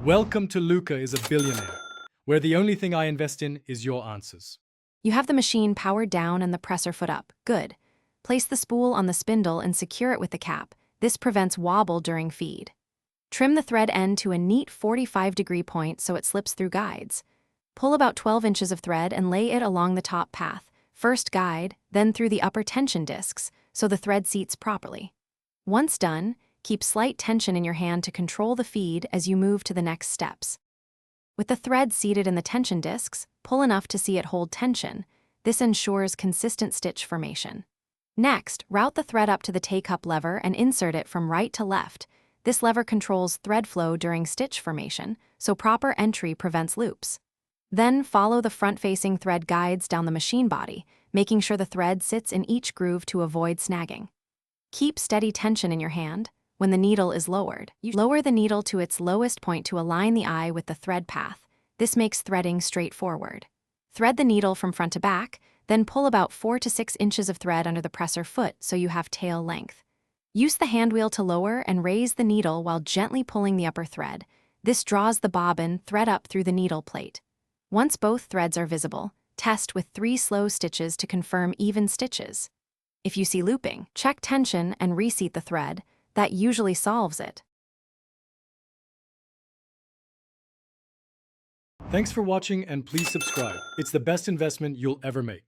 Welcome to Luca is a billionaire, where the only thing I invest in is your answers. You have the machine powered down and the presser foot up. Good. Place the spool on the spindle and secure it with the cap. This prevents wobble during feed. Trim the thread end to a neat 45-degree point so it slips through guides. Pull about 12 inches of thread and lay it along the top path, first guide, then through the upper tension discs, so the thread seats properly. Once done, keep slight tension in your hand to control the feed as you move to the next steps. With the thread seated in the tension discs, pull enough to see it hold tension. This ensures consistent stitch formation. Next, route the thread up to the K-cup lever and insert it from right to left. This lever controls thread flow during stitch formation, so proper entry prevents loops. Then follow the front-facing thread guides down the machine body, making sure the thread sits in each groove to avoid snagging. Keep steady tension in your hand. When the needle is lowered, you lower the needle to its lowest point to align the eye with the thread path. This makes threading straightforward. Thread the needle from front to back, then pull about 4 to 6 inches of thread under the presser foot so you have tail length. Use the hand wheel to lower and raise the needle while gently pulling the upper thread. This draws the bobbin thread up through the needle plate. Once both threads are visible, test with 3 slow stitches to confirm even stitches. If you see looping, check tension and reseat the thread. That usually solves it. Thanks for watching and please subscribe. It's the best investment you'll ever make.